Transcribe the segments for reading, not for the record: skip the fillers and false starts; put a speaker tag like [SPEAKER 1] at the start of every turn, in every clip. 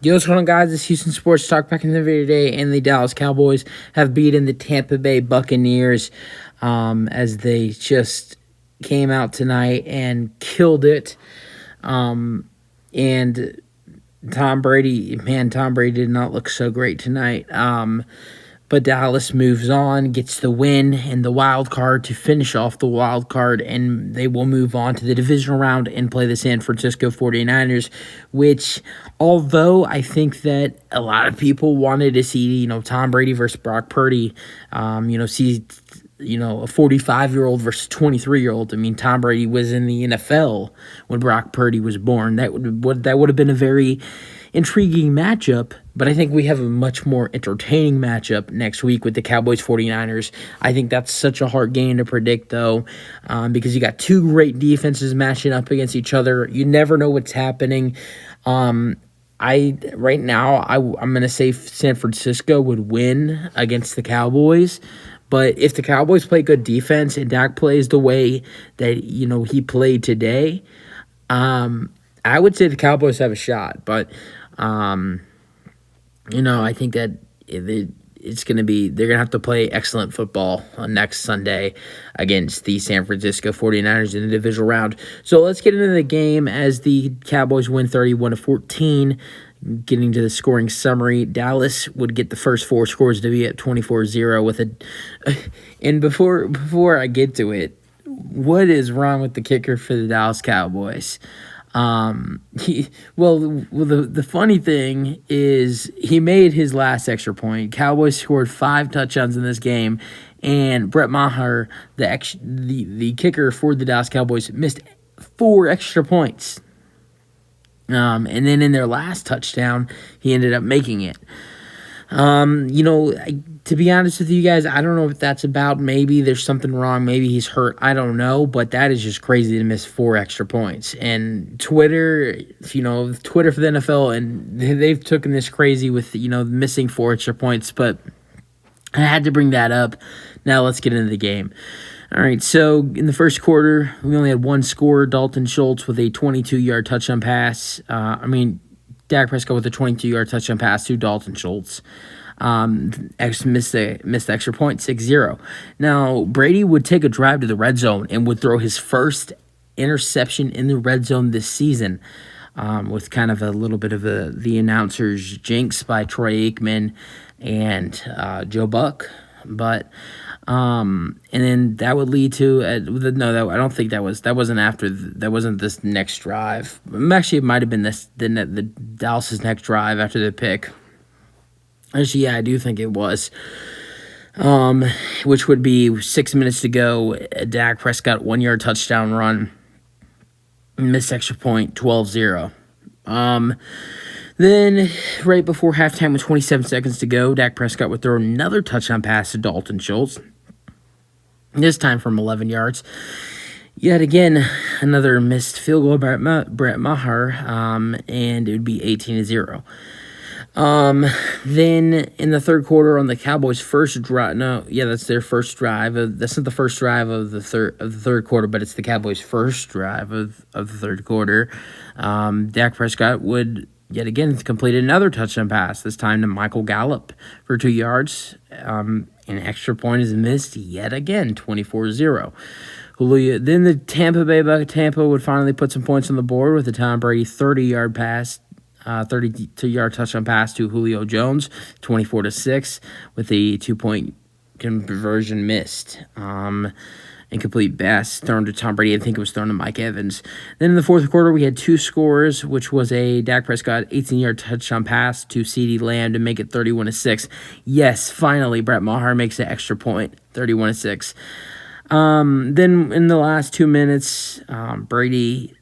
[SPEAKER 1] Yo, what's going on, guys? It's Houston Sports Talk back in the video today, and the Dallas Cowboys have beaten the Tampa Bay Buccaneers as they just came out tonight and killed it. And Tom Brady did not look so great tonight. But Dallas moves on, gets the win and the wild card to finish off the wild card, and they will move on to the divisional round and play the San Francisco 49ers, which, although I think that a lot of people wanted to see, Tom Brady versus Brock Purdy, see, a 45-year-old versus 23-year-old. I mean, Tom Brady was in the NFL when Brock Purdy was born. That would have been a very intriguing matchup, but I think we have a much more entertaining matchup next week with the Cowboys 49ers. I think that's such a hard game to predict, though, because you got two great defenses matching up against each other. You never know what's happening. I'm going to say San Francisco would win against the Cowboys. But if the Cowboys play good defense and Dak plays the way that he played today, I would say the Cowboys have a shot. But I think that it's going to be, they're going to have to play excellent football on next Sunday against the San Francisco 49ers in the divisional round. So let's get into the game as the Cowboys win 31-14. Getting to the scoring summary, Dallas would get the first four scores to be at 24-0 with and before I get to it, what is wrong with the kicker for the Dallas Cowboys? The funny thing is he made his last extra point. Cowboys scored 5 touchdowns in this game, and Brett Maher, the kicker for the Dallas Cowboys, missed 4 extra points. And then in their last touchdown, he ended up making it. To be honest with you guys, I don't know what that's about. Maybe there's something wrong. Maybe he's hurt. I don't know. But that is just crazy to miss 4 extra points. And Twitter for the NFL, and they've taken this crazy with, missing 4 extra points. But I had to bring that up. Now let's get into the game. All right, so in the first quarter, we only had one score, Dalton Schultz with a 22-yard touchdown pass. Dak Prescott with a 22-yard touchdown pass to Dalton Schultz. Missed the extra point, 6-0. Now, Brady would take a drive to the red zone and would throw his first interception in the red zone this season, with kind of a little bit of the announcer's jinx by Troy Aikman and Joe Buck. But and then that would lead to I don't think that wasn't this next drive. Actually, it might have been the Dallas's next drive after the pick. Actually, yeah, I do think it was. Which would be 6 minutes to go. Dak Prescott 1-yard touchdown run, missed extra point, 12-0. Then, right before halftime with 27 seconds to go, Dak Prescott would throw another touchdown pass to Dalton Schultz, this time from 11 yards. Yet again, another missed field goal by Brett Maher, and it would be 18-0. Then in the third quarter on the Cowboys' first drive, that's their first drive. That's not the first drive of the third quarter, but it's the Cowboys' first drive of the third quarter. Dak Prescott would yet again completed another touchdown pass, this time to Michael Gallup for 2 yards. An extra point is missed yet again, 24-0. Then the Tampa would finally put some points on the board with a Tom Brady 30-yard pass, 32-yard touchdown pass to Julio Jones, 24-6, with a 2-point conversion missed. Incomplete pass thrown to Tom Brady. I think it was thrown to Mike Evans. Then in the fourth quarter, we had 2 scores, which was a Dak Prescott 18-yard touchdown pass to CeeDee Lamb to make it 31-6. Yes, finally, Brett Maher makes an extra point, 31-6. Then in the last 2 minutes, Brady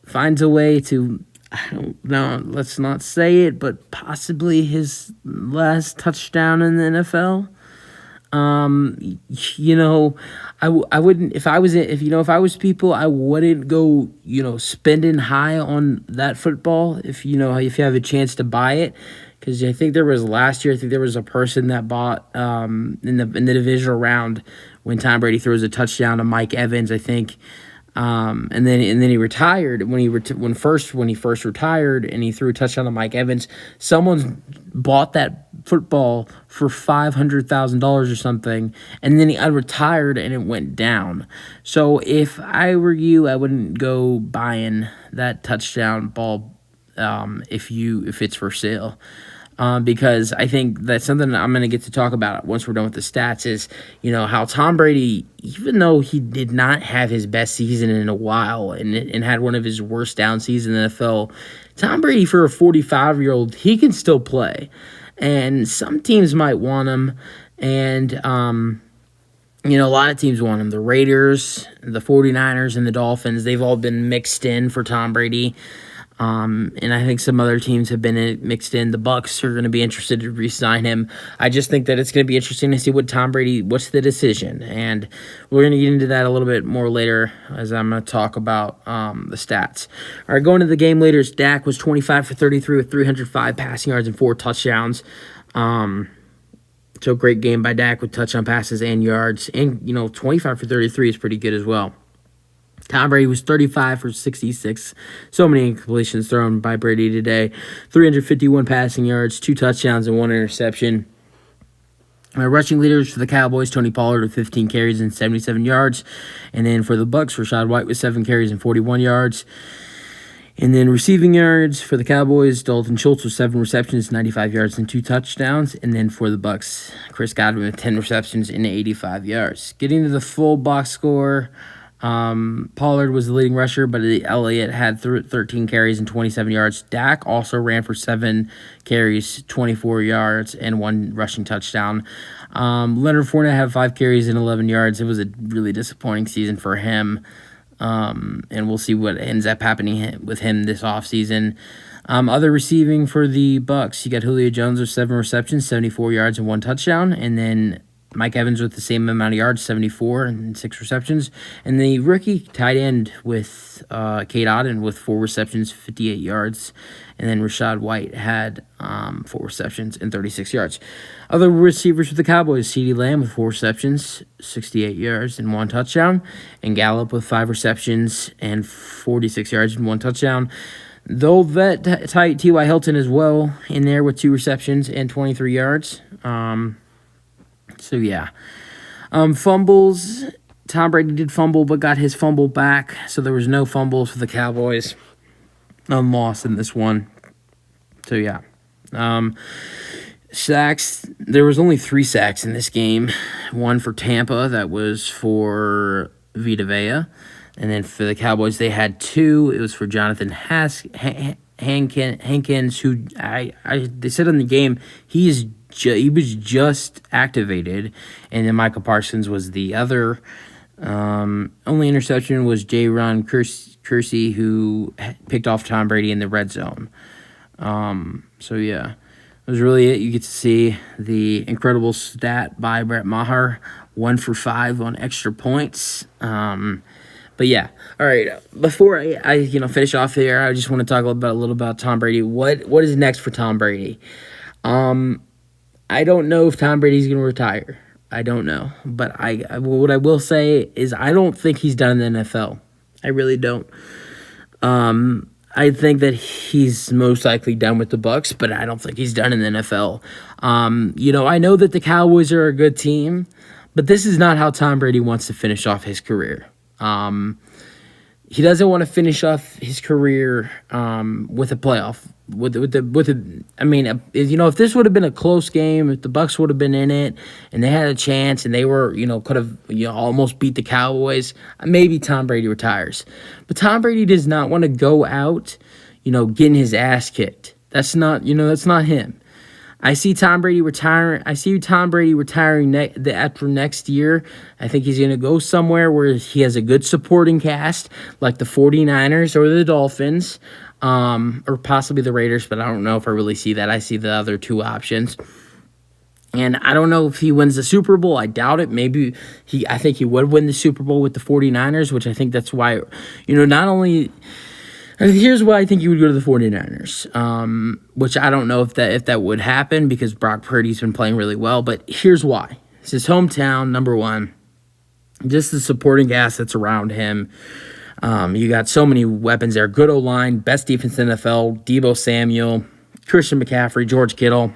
[SPEAKER 1] finds a way to, I don't know, let's not say it, but possibly his last touchdown in the NFL. I wouldn't, if I was people, I wouldn't go, spending high on that football if you have a chance to buy it. Because I think there was a person that bought in the divisional round when Tom Brady throws a touchdown to Mike Evans. I think And then he retired. When he first retired and he threw a touchdown to Mike Evans, someone bought that football for $500,000 or something, and then he unretired and it went down. So if I were you, I wouldn't go buying that touchdown ball if it's for sale. Because I think that's something I'm going to get to talk about once we're done with the stats is, how Tom Brady, even though he did not have his best season in a while and had one of his worst down seasons in the NFL, Tom Brady, for a 45-year-old, he can still play. And some teams might want him. And, a lot of teams want him. The Raiders, the 49ers, and the Dolphins, they've all been mixed in for Tom Brady. And I think some other teams have been mixed in. The Bucs are going to be interested to re-sign him. I just think that it's going to be interesting to see what's the decision. And we're going to get into that a little bit more later as I'm going to talk about the stats. All right, going to the game later, Dak was 25 for 33 with 305 passing yards and 4 touchdowns. So great game by Dak with touchdown passes and yards. And, 25 for 33 is pretty good as well. Tom Brady was 35 for 66. So many incompletions thrown by Brady today. 351 passing yards, 2 touchdowns, and 1 interception. My rushing leaders for the Cowboys, Tony Pollard with 15 carries and 77 yards. And then for the Bucs, Rachaad White with 7 carries and 41 yards. And then receiving yards for the Cowboys, Dalton Schultz with 7 receptions, 95 yards, and 2 touchdowns. And then for the Bucs, Chris Godwin with 10 receptions and 85 yards. Getting to the full box score, Pollard was the leading rusher, but Elliott had 13 carries and 27 yards. Dak also ran for 7 carries, 24 yards, and 1 rushing touchdown. Leonard Fournette had 5 carries and 11 yards. It was a really disappointing season for him, and we'll see what ends up happening with him this offseason. Other receiving for the Bucs, you got Julio Jones with 7 receptions, 74 yards, and 1 touchdown, and then Mike Evans with the same amount of yards, 74 and 6 receptions. And the rookie tight end with Cade Otton with 4 receptions, 58 yards. And then Rachaad White had 4 receptions and 36 yards. Other receivers for the Cowboys, CeeDee Lamb with 4 receptions, 68 yards, and 1 touchdown. And Gallup with 5 receptions and 46 yards and 1 touchdown. Though vet tight T.Y. Hilton as well in there with 2 receptions and 23 yards. So, yeah. Fumbles. Tom Brady did fumble, but got his fumble back. So, there was no fumbles for the Cowboys. Loss in this one. So, yeah. Sacks. There was only 3 sacks in this game. 1 for Tampa. That was for Vita Vea. And then for the Cowboys, they had 2. It was for Jonathan Hankins, who they said in the game he was just activated, and then Michael Parsons was the other. Only interception was Ron Kersey, who picked off Tom Brady in the red zone. So yeah, it was really it. You get to see the incredible stat by Brett Maher, 1 for 5 on extra points. But yeah, all right. Before I finish off here, I just want to talk a little about Tom Brady. What is next for Tom Brady? I don't know if Tom Brady's going to retire. I don't know, but what I will say is I don't think he's done in the NFL. I really don't. I think that he's most likely done with the Bucs, but I don't think he's done in the NFL. I know that the Cowboys are a good team, but this is not how Tom Brady wants to finish off his career. He doesn't want to finish off his career with a playoff. If this would have been a close game, if the Bucs would have been in it and they had a chance and they were, could have almost beat the Cowboys, maybe Tom Brady retires. But Tom Brady does not want to go out, getting his ass kicked. That's not him. I see Tom Brady retiring. After next year. I think he's going to go somewhere where he has a good supporting cast, like the 49ers or the Dolphins, or possibly the Raiders, but I don't know if I really see that. I see the other 2 options. And I don't know if he wins the Super Bowl. I doubt it. Maybe I think he would win the Super Bowl with the 49ers, which I think that's why, not only... Here's why I think you would go to the 49ers, which I don't know if that would happen because Brock Purdy's been playing really well, but here's why. It's his hometown, number one. Just the supporting cast that's around him. You got so many weapons there. Good O-line, best defense in the NFL, Deebo Samuel, Christian McCaffrey, George Kittle,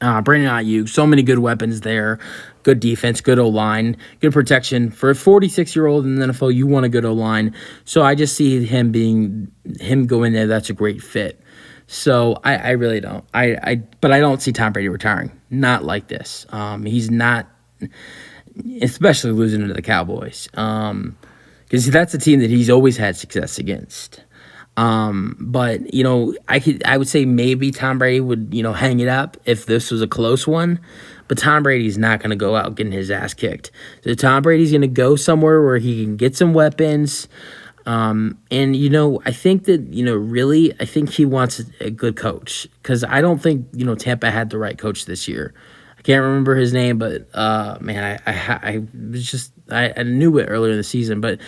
[SPEAKER 1] Brandon Ayuk. So many good weapons there. Good defense, good O-line, good protection. For a 46-year-old in the NFL, you want a good O-line. So I just see him going there. That's a great fit. So I really don't. But I don't see Tom Brady retiring. Not like this. He's not, especially losing to the Cowboys. Because that's a team that he's always had success against. But I would say maybe Tom Brady would hang it up if this was a close one. But Tom Brady's not going to go out getting his ass kicked. So Tom Brady's going to go somewhere where he can get some weapons. And I think that really, I think he wants a good coach, because I don't think Tampa had the right coach this year. I can't remember his name, but man, I was just I knew it earlier in the season, but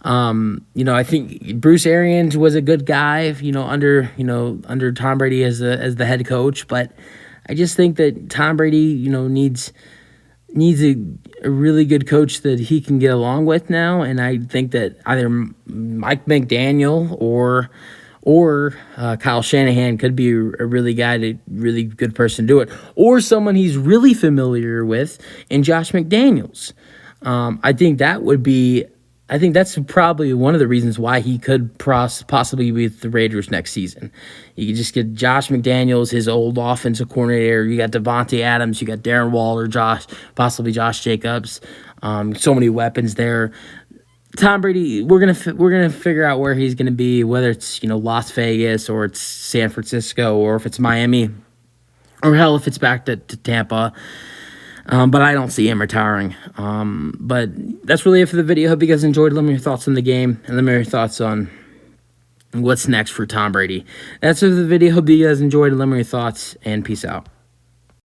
[SPEAKER 1] I think Bruce Arians was a good guy, under Tom Brady as the head coach, but I just think that Tom Brady, needs a really good coach that he can get along with now, and I think that either Mike McDaniel or Kyle Shanahan could be a really good person to do it, or someone he's really familiar with in Josh McDaniels. I think that's probably one of the reasons why he could possibly be with the Raiders next season. You could just get Josh McDaniels, his old offensive coordinator. You got Devontae Adams. You got Darren Waller, possibly Josh Jacobs. So many weapons there. Tom Brady, we're gonna figure out where he's gonna be, whether it's Las Vegas or it's San Francisco or if it's Miami, or hell, if it's back to Tampa. But I don't see him retiring. But that's really it for the video. Hope you guys enjoyed. Let me know your thoughts on the game, and let me know your thoughts on what's next for Tom Brady. That's it for the video. Hope you guys enjoyed, and let me know your thoughts, and peace out.